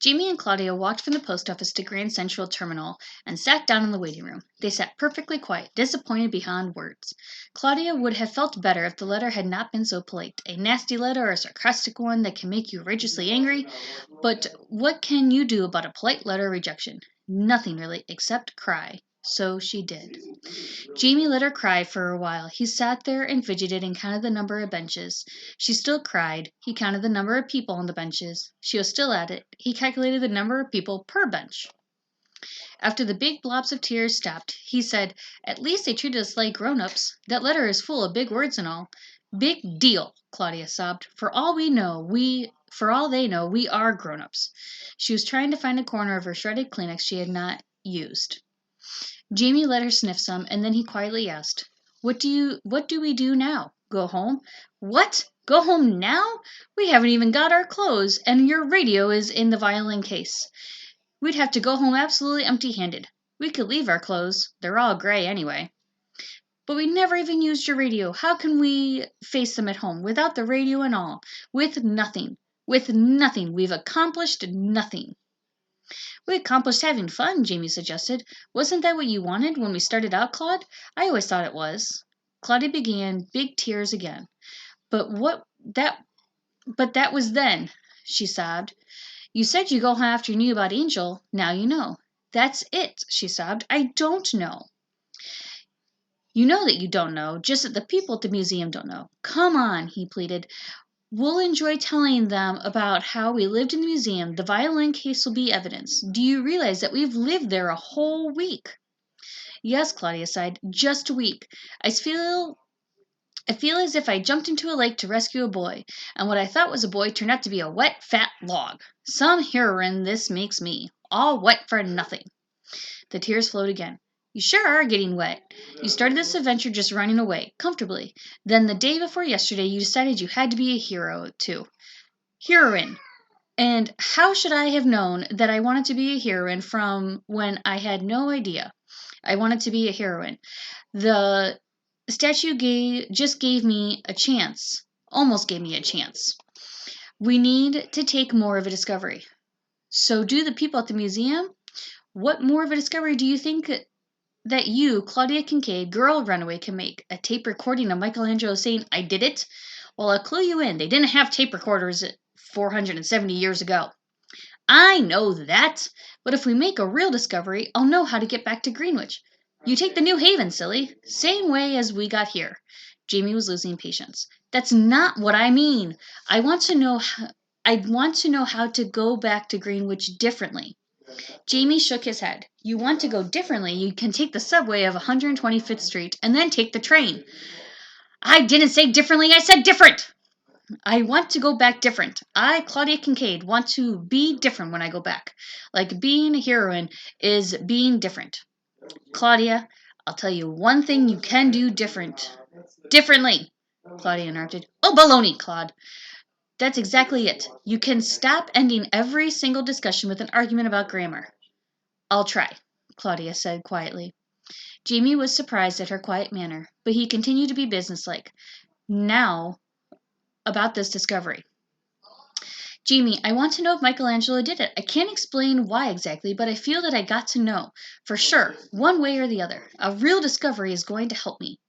Jamie and Claudia walked from the post office to Grand Central Terminal and sat down in the waiting room. They sat perfectly quiet, disappointed beyond words. Claudia would have felt better if the letter had not been so polite. A nasty letter or a sarcastic one that can make you outrageously angry. But what can you do about a polite letter of rejection? Nothing really, except cry. So she did. Jamie let her cry for a while. He sat there and fidgeted and counted the number of benches. She still cried. He counted the number of people on the benches. She was still at it. He calculated the number of people per bench. After the big blobs of tears stopped, he said, "At least they treated us like grown-ups. That letter is full of big words and all." "Big deal," Claudia sobbed. For all they know, we are grown-ups." She was trying to find a corner of her shredded Kleenex she had not used. Jamie let her sniff some, and then he quietly asked, What do we do now? Go home?" "What? Go home now? We haven't even got our clothes, and your radio is in the violin case. We'd have to go home absolutely empty-handed. We could leave our clothes. They're all gray anyway." "But we never even used your radio. How can we face them at home, without the radio and all? With nothing. With nothing. We've accomplished nothing." "We accomplished having fun," Jamie suggested. "Wasn't that what you wanted when we started out, Claude? I always thought it was." Claudia began big tears again. "But that was then," she sobbed. "You said you go home after you knew about Angel. Now you know." "That's it," she sobbed. "I don't know." "You know that you don't know, just that the people at the museum don't know. Come on," he pleaded. "We'll enjoy telling them about how we lived in the museum. The violin case will be evidence. Do you realize that we've lived there a whole week?" "Yes," Claudia sighed, "just a week. I feel as if I jumped into a lake to rescue a boy, and what I thought was a boy turned out to be a wet, fat log. Some heroine this makes me. All wet for nothing." The tears flowed again. "You sure are getting wet. You started this adventure just running away, comfortably. Then the day before yesterday you decided you had to be a hero, too. Heroine. And how should I have known that I wanted to be a heroine from when I had no idea I wanted to be a heroine? The just gave me a chance. Almost gave me a chance. We need to take more of a discovery." "So do the people at the museum? What more of a discovery do you think that you, Claudia Kincaid, girl runaway, can make? A tape recording of Michelangelo saying, 'I did it'? Well, I'll clue you in. They didn't have tape recorders 470 years ago." "I know that. But if we make a real discovery, I'll know how to get back to Greenwich. You take the New Haven, silly. Same way as we got here." Jamie was losing patience. "That's not what I mean. I want to know how to go back to Greenwich differently." Jamie shook his head. "You want to go differently, you can take the subway of 125th Street and then take the train." "I didn't say differently, I said different." "I want to go back different. I, Claudia Kincaid, want to be different when I go back. Like being a heroine is being different." "Claudia, I'll tell you one thing you can do differently," Claudia interrupted. "Oh, baloney, Claude. That's exactly it. You can stop ending every single discussion with an argument about grammar." "I'll try," Claudia said quietly. Jamie was surprised at her quiet manner, but he continued to be businesslike. "Now, about this discovery. Jamie, I want to know if Michelangelo did it. I can't explain why exactly, but I feel that I got to know. For sure, one way or the other. A real discovery is going to help me.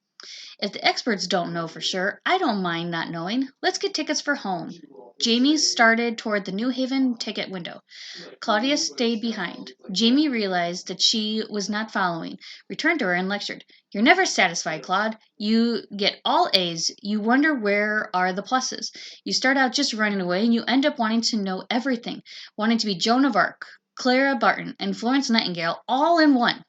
If the experts don't know for sure, I don't mind not knowing. Let's get tickets for home." Jamie started toward the New Haven ticket window. Claudia stayed behind. Jamie realized that she was not following, returned to her and lectured. "You're never satisfied, Claude. You get all A's. You wonder where are the pluses. You start out just running away, and you end up wanting to know everything, wanting to be Joan of Arc, Clara Barton, and Florence Nightingale all in one.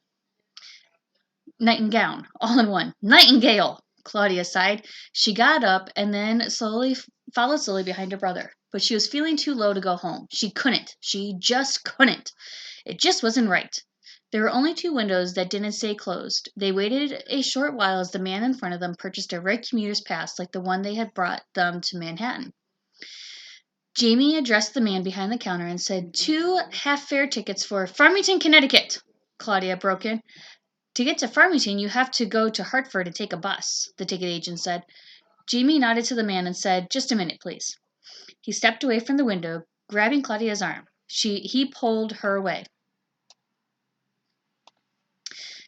Nightingale, all in one. Nightingale!" Claudia sighed. She got up and then followed slowly behind her brother. But she was feeling too low to go home. She couldn't. She just couldn't. It just wasn't right. There were only 2 windows that didn't stay closed. They waited a short while as the man in front of them purchased a red commuter's pass like the one they had brought them to Manhattan. Jamie addressed the man behind the counter and said, "2 half-fare tickets for Farmington, Connecticut." Claudia broke in. "To get to Farmington, you have to go to Hartford and take a bus," the ticket agent said. Jamie nodded to the man and said, "Just a minute, please." He stepped away from the window, grabbing Claudia's arm. He pulled her away.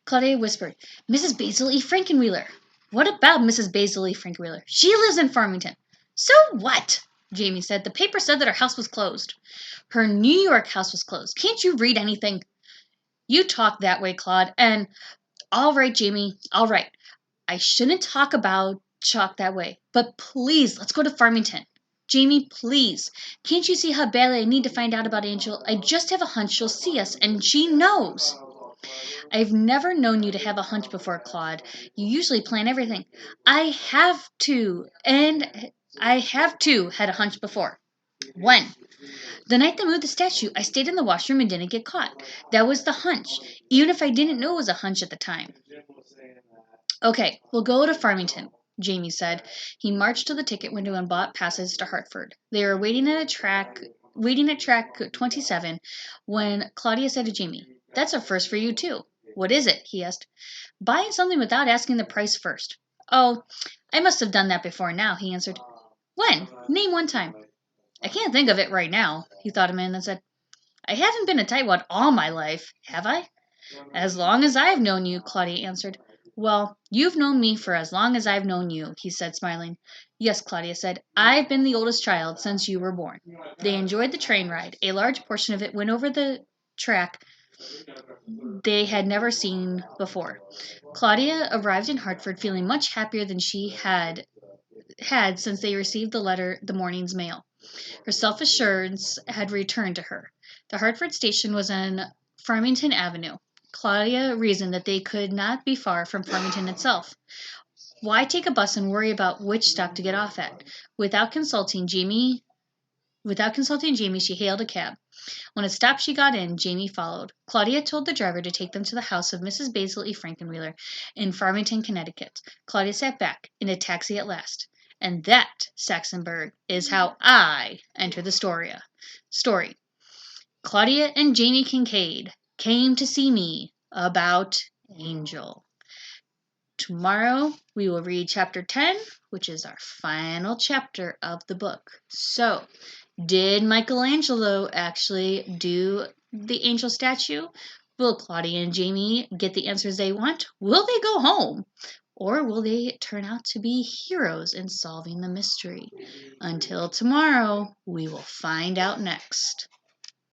Claudia whispered, Mrs. Basil E. Frankenwheeler. What about Mrs. Basil E. Frankenwheeler? She lives in Farmington. So what? Jamie said. The paper said that her house was closed. Her New York house was closed. Can't you read anything? You talk that way, Claude, and all right, Jamie, all right. I shouldn't talk that way. But please, let's go to Farmington. Jamie, please. Can't you see how badly I need to find out about Angel? I just have a hunch she'll see us, and she knows. I've never known you to have a hunch before, Claude. You usually plan everything. I have had a hunch before. When? The night they moved the statue, I stayed in the washroom and didn't get caught. That was the hunch, even if I didn't know it was a hunch at the time. Okay, we'll go to Farmington, Jamie said. He marched to the ticket window and bought passes to Hartford. They were waiting at track 27 when Claudia said to Jamie, That's a first for you too. What is it? He asked. Buying something without asking the price first. Oh, I must have done that before now, he answered. When? Name one time. I can't think of it right now, he thought a minute and then said, I haven't been a tightwad all my life, have I? As long as I've known you, Claudia answered. Well, you've known me for as long as I've known you, he said, smiling. Yes, Claudia said, I've been the oldest child since you were born. They enjoyed the train ride. A large portion of it went over the track they had never seen before. Claudia arrived in Hartford feeling much happier than she had since they received the morning's mail. Her self-assurance had returned to her. The Hartford station was on Farmington Avenue. Claudia reasoned that they could not be far from Farmington itself. Why take a bus and worry about which stop to get off at? Without consulting Jamie, she hailed a cab. When it stopped, she got in. Jamie followed. Claudia told the driver to take them to the house of Mrs. Basil E. Frankenwheeler in Farmington, Connecticut. Claudia sat back in a taxi at last. And that, Saxonburg, is how I enter the story. Claudia and Jamie Kincaid came to see me about Angel. Tomorrow we will read chapter 10, which is our final chapter of the book. So, did Michelangelo actually do the angel statue? Will Claudia and Jamie get the answers they want? Will they go home? Or will they turn out to be heroes in solving the mystery? Until tomorrow, we will find out next.